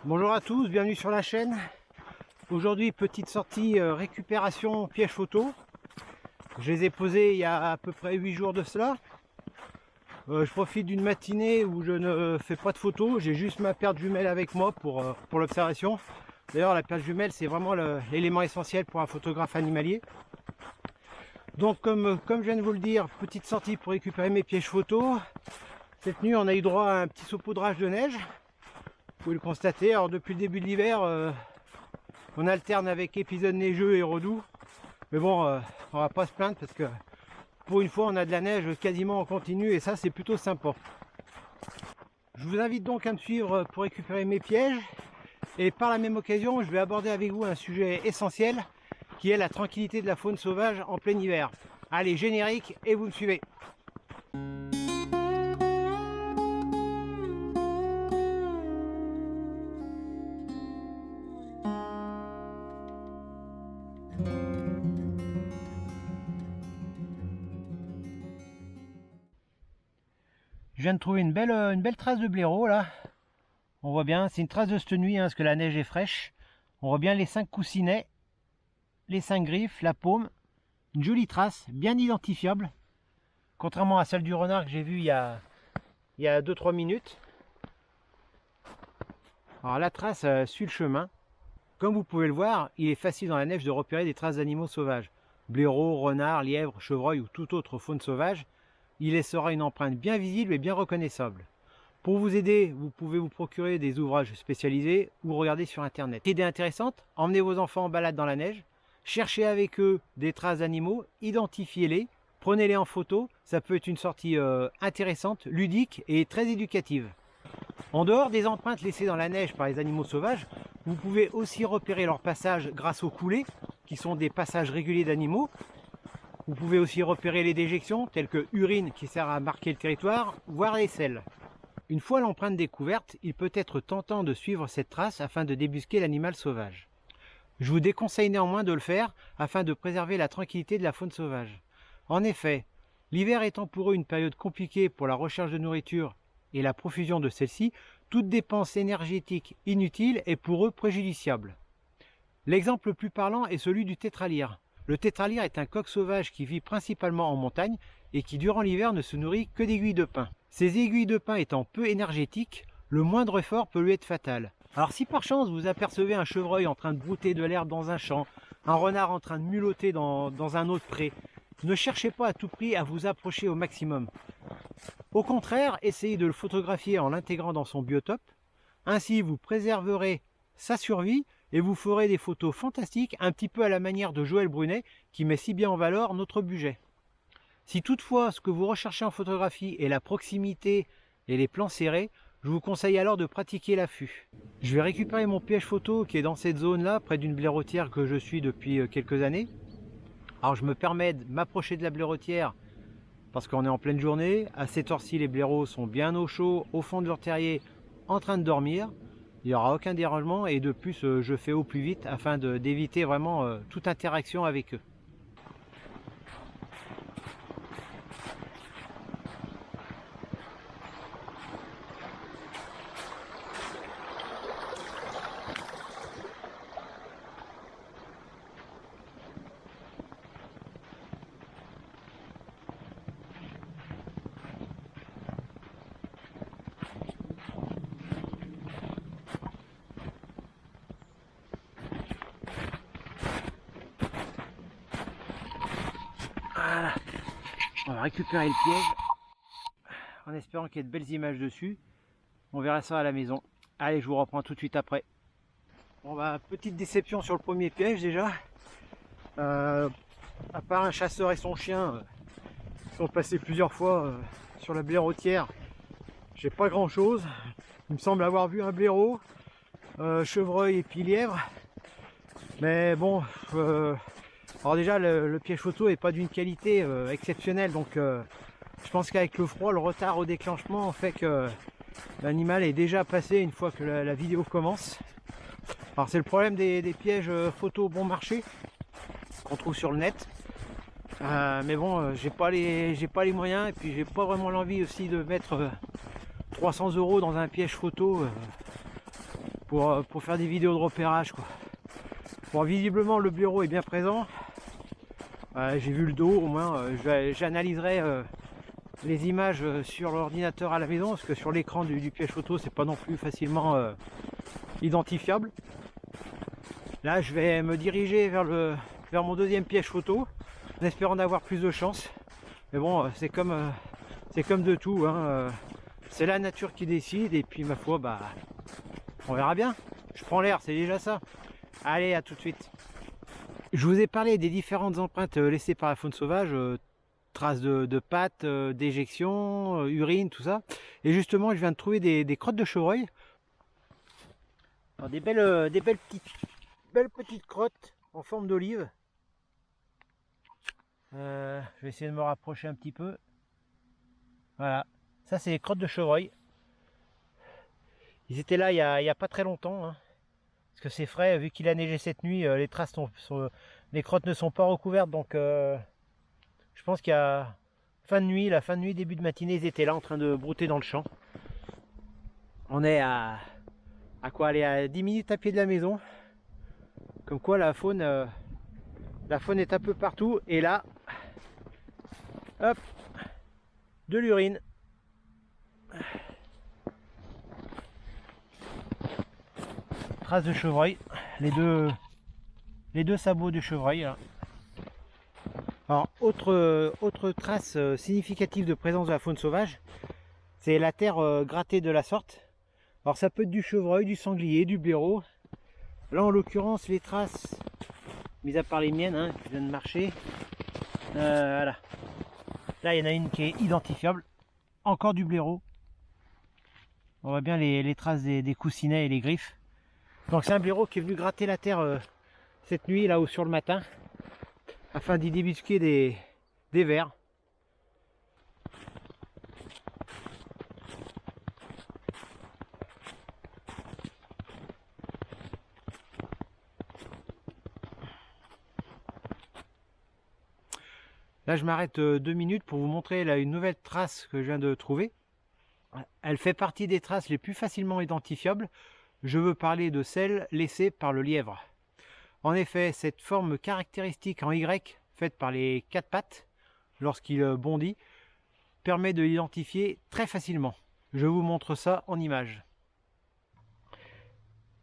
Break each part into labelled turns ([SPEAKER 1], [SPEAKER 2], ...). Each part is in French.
[SPEAKER 1] Bonjour à tous, bienvenue sur la chaîne. Aujourd'hui, petite sortie récupération piège photo. Je les ai posés il y a à peu près 8 jours de cela. Je profite d'une matinée où je ne fais pas de photos. J'ai juste ma paire de jumelles avec moi pour l'observation. D'ailleurs, la paire de jumelles, c'est vraiment l'élément essentiel pour un photographe animalier. Donc, comme je viens de vous le dire, petite sortie pour récupérer mes pièges photos. Cette nuit, on a eu droit à un petit saupoudrage de neige. Vous pouvez le constater. Alors, depuis le début de l'hiver, on alterne avec épisodes neigeux et redoux. Mais bon, on va pas se plaindre parce que pour une fois, on a de la neige quasiment en continu et ça, c'est plutôt sympa. Je vous invite donc à me suivre pour récupérer mes pièges. Et par la même occasion, je vais aborder avec vous un sujet essentiel qui est la tranquillité de la faune sauvage en plein hiver. Allez, générique et vous me suivez. Je viens de trouver une belle trace de blaireau là. On voit bien, c'est une trace de cette nuit parce que la neige est fraîche. On voit bien les 5 coussinets, les 5 griffes, la paume. Une jolie trace, bien identifiable. Contrairement à celle du renard que j'ai vue il y a 2-3 minutes. Alors la trace suit le chemin. Comme vous pouvez le voir, il est facile dans la neige de repérer des traces d'animaux sauvages. Blaireaux, renards, lièvres, chevreuils ou toute autre faune sauvage. Il laissera une empreinte bien visible et bien reconnaissable. Pour vous aider, vous pouvez vous procurer des ouvrages spécialisés ou regarder sur internet. Idée intéressante, emmenez vos enfants en balade dans la neige, cherchez avec eux des traces d'animaux, identifiez-les, prenez-les en photo, ça peut être une sortie intéressante, ludique et très éducative. En dehors des empreintes laissées dans la neige par les animaux sauvages, vous pouvez aussi repérer leur passage grâce aux coulées, qui sont des passages réguliers d'animaux. Vous pouvez aussi repérer les déjections, telles que urine qui sert à marquer le territoire, voire les selles. Une fois l'empreinte découverte, il peut être tentant de suivre cette trace afin de débusquer l'animal sauvage. Je vous déconseille néanmoins de le faire afin de préserver la tranquillité de la faune sauvage. En effet, l'hiver étant pour eux une période compliquée pour la recherche de nourriture et la profusion de celle-ci, toute dépense énergétique inutile est pour eux préjudiciable. L'exemple le plus parlant est celui du tétralyre. Le tétralyre est un coq sauvage qui vit principalement en montagne et qui durant l'hiver ne se nourrit que d'aiguilles de pin. Ces aiguilles de pin étant peu énergétiques, le moindre effort peut lui être fatal. Alors si par chance vous apercevez un chevreuil en train de brouter de l'herbe dans un champ, un renard en train de mulotter dans un autre pré, ne cherchez pas à tout prix à vous approcher au maximum. Au contraire, essayez de le photographier en l'intégrant dans son biotope. Ainsi vous préserverez sa survie et vous ferez des photos fantastiques, un petit peu à la manière de Joël Brunet qui met si bien en valeur notre budget. Si toutefois ce que vous recherchez en photographie est la proximité et les plans serrés, je vous conseille alors de pratiquer l'affût. Je vais récupérer mon piège photo qui est dans cette zone là, près d'une blaireautière que je suis depuis quelques années. Alors je me permets de m'approcher de la blaireautière parce qu'on est en pleine journée. À cette heure-ci, les blaireaux sont bien au chaud, au fond de leur terrier, en train de dormir. Il n'y aura aucun dérangement et de plus je fais au plus vite afin d'éviter vraiment toute interaction avec eux. Voilà, on va récupérer le piège en espérant qu'il y ait de belles images dessus. On verra ça à la maison. Allez, je vous reprends tout de suite après. Bon bah, petite déception sur le premier piège déjà. À part un chasseur et son chien qui sont passés plusieurs fois sur la blaireautière, j'ai pas grand chose. Il me semble avoir vu un blaireau, chevreuil et puis lièvre. Mais bon, alors déjà le piège photo est pas d'une qualité exceptionnelle, donc je pense qu'avec le froid, le retard au déclenchement fait que l'animal est déjà passé une fois que la vidéo commence. Alors c'est le problème des pièges photo bon marché qu'on trouve sur le net. Mais bon, j'ai pas les moyens et puis j'ai pas vraiment l'envie aussi de mettre 300 € dans un piège photo pour faire des vidéos de repérage, quoi. Bon, visiblement le blaireau est bien présent. J'ai vu le dos, au moins j'analyserai les images sur l'ordinateur à la maison, parce que sur l'écran du piège photo c'est pas non plus facilement identifiable. Là je vais me diriger vers mon deuxième piège photo en espérant d'avoir plus de chance. Mais bon, c'est comme de tout, hein. C'est la nature qui décide, et puis ma foi, bah on verra bien. Je prends l'air, c'est déjà ça. Allez, à tout de suite. Je vous ai parlé des différentes empreintes laissées par la faune sauvage, traces de pattes, d'éjection, urine, tout ça. Et justement, je viens de trouver des crottes de chevreuil. Alors, des belles petites crottes en forme d'olive. Je vais essayer de me rapprocher un petit peu. Voilà, ça c'est les crottes de chevreuil. Ils étaient là il y a pas très longtemps, hein. Parce que c'est frais, vu qu'il a neigé cette nuit, les crottes ne sont pas recouvertes, donc je pense qu'il y a fin de nuit, début de matinée, ils étaient là en train de brouter dans le champ. On est à quoi aller, à 10 minutes à pied de la maison. Comme quoi la faune est un peu partout. Et là, hop, de l'urine. Traces de chevreuil, les deux sabots de chevreuil là. Alors autre trace significative de présence de la faune sauvage, c'est la terre grattée de la sorte. Alors ça peut être du chevreuil, du sanglier, du blaireau. Là en l'occurrence les traces, mis à part les miennes, hein, qui viennent de marcher, voilà. Là il y en a une qui est identifiable, encore du blaireau. On voit bien les traces des coussinets et les griffes. Donc c'est un blaireau qui est venu gratter la terre cette nuit, là-haut sur le matin, afin d'y débusquer des vers. Là je m'arrête 2 minutes pour vous montrer là, une nouvelle trace que je viens de trouver. Elle fait partie des traces les plus facilement identifiables. Je veux parler de celle laissée par le lièvre. En effet, cette forme caractéristique en Y, faite par les 4 pattes, lorsqu'il bondit, permet de l'identifier très facilement. Je vous montre ça en image.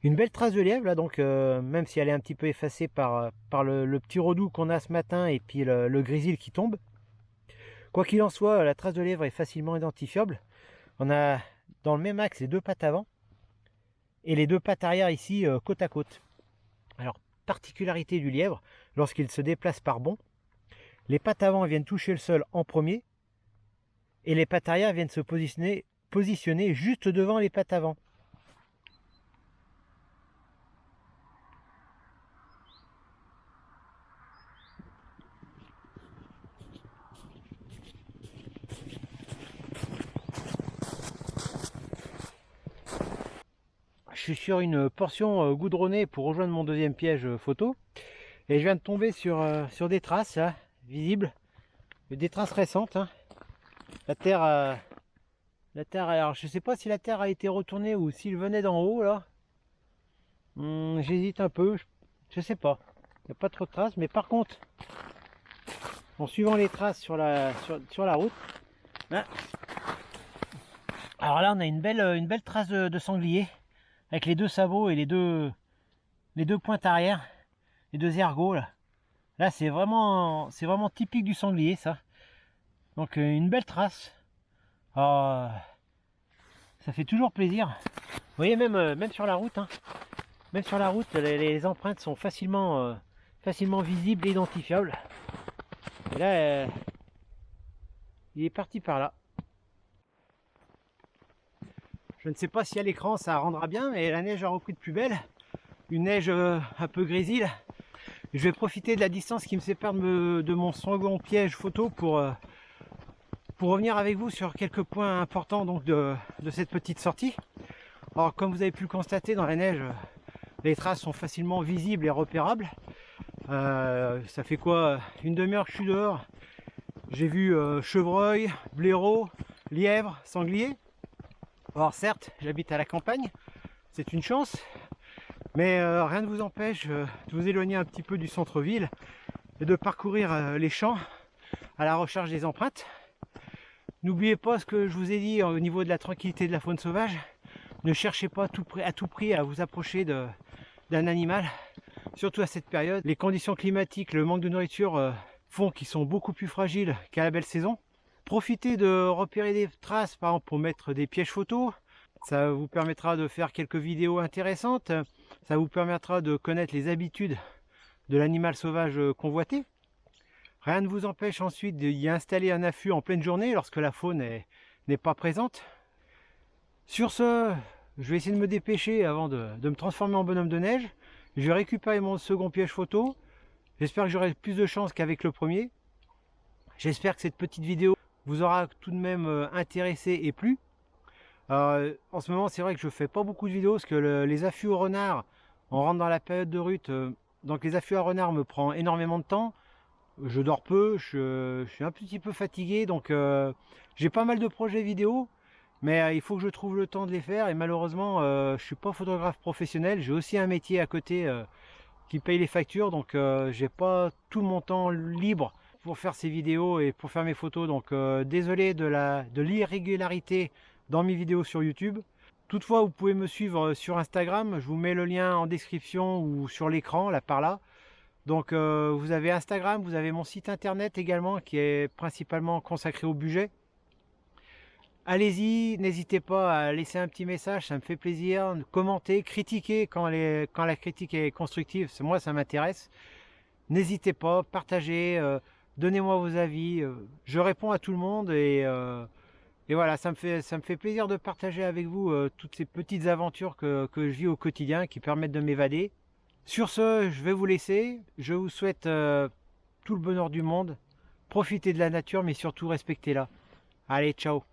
[SPEAKER 1] Une belle trace de lièvre, là, donc, même si elle est un petit peu effacée par le petit redoux qu'on a ce matin et puis le grésil qui tombe. Quoi qu'il en soit, la trace de lièvre est facilement identifiable. On a dans le même axe les 2 pattes avant et les 2 pattes arrière ici côte à côte. Alors, particularité du lièvre, lorsqu'il se déplace par bond, les pattes avant viennent toucher le sol en premier et les pattes arrière viennent se positionner juste devant les pattes avant. Je suis sur une portion goudronnée pour rejoindre mon deuxième piège photo et je viens de tomber sur des traces là, visibles, des traces récentes, hein. La terre, alors je sais pas si la terre a été retournée ou s'il venait d'en haut là. J'hésite un peu, je sais pas, il n'y a pas trop de traces, mais par contre en suivant les traces sur la route là, alors là on a une belle trace de sanglier avec les 2 sabots et les deux pointes arrière, les 2 ergots là. Là c'est vraiment typique du sanglier ça. Donc une belle trace. Ça fait toujours plaisir. Vous voyez, même sur la route, hein. Même sur la route, les empreintes sont facilement visibles et identifiables. Et là, il est parti par là. Je ne sais pas si à l'écran ça rendra bien, mais la neige a repris de plus belle. Une neige un peu grésil. Je vais profiter de la distance qui me sépare de mon second piège photo pour revenir avec vous sur quelques points importants donc de cette petite sortie. Alors comme vous avez pu le constater, dans la neige, les traces sont facilement visibles et repérables. Ça fait quoi, une demi-heure que je suis dehors. J'ai vu chevreuil, blaireau, lièvre, sanglier. Alors certes, j'habite à la campagne, c'est une chance. Mais rien ne vous empêche de vous éloigner un petit peu du centre-ville et de parcourir les champs à la recherche des empreintes. N'oubliez pas ce que je vous ai dit au niveau de la tranquillité de la faune sauvage. Ne cherchez pas à tout prix à vous approcher d'un animal, surtout à cette période. Les conditions climatiques, le manque de nourriture font qu'ils sont beaucoup plus fragiles qu'à la belle saison. Profitez de repérer des traces, par exemple pour mettre des pièges photos. Ça vous permettra de faire quelques vidéos intéressantes. Ça vous permettra de connaître les habitudes de l'animal sauvage convoité. Rien ne vous empêche ensuite d'y installer un affût en pleine journée lorsque la faune n'est pas présente. Sur ce, je vais essayer de me dépêcher avant de me transformer en bonhomme de neige. Je vais récupérer mon second piège photo. J'espère que j'aurai plus de chance qu'avec le premier. J'espère que cette petite vidéo vous aura tout de même intéressé et plu. En ce moment, c'est vrai que je fais pas beaucoup de vidéos parce que les affûts au renard, on rentre dans la période de rut, donc les affûts à renard me prend énormément de temps. Je dors peu, je suis un petit peu fatigué, donc j'ai pas mal de projets vidéo, mais il faut que je trouve le temps de les faire. Et malheureusement, je suis pas photographe professionnel, j'ai aussi un métier à côté qui paye les factures, donc j'ai pas tout mon temps libre pour faire ces vidéos et pour faire mes photos. Donc désolé de l'irrégularité dans mes vidéos sur YouTube. Toutefois, vous pouvez me suivre sur Instagram, je vous mets le lien en description ou sur l'écran, là par là. Donc vous avez Instagram, vous avez mon site internet également qui est principalement consacré au budget. Allez-y, n'hésitez pas à laisser un petit message, ça me fait plaisir. Commentez, critiquez quand la critique est constructive, moi ça m'intéresse. N'hésitez pas, partagez, donnez-moi vos avis. Je réponds à tout le monde et voilà, ça me fait plaisir de partager avec vous toutes ces petites aventures que je vis au quotidien qui permettent de m'évader. Sur ce, je vais vous laisser. Je vous souhaite tout le bonheur du monde. Profitez de la nature, mais surtout respectez-la. Allez, ciao!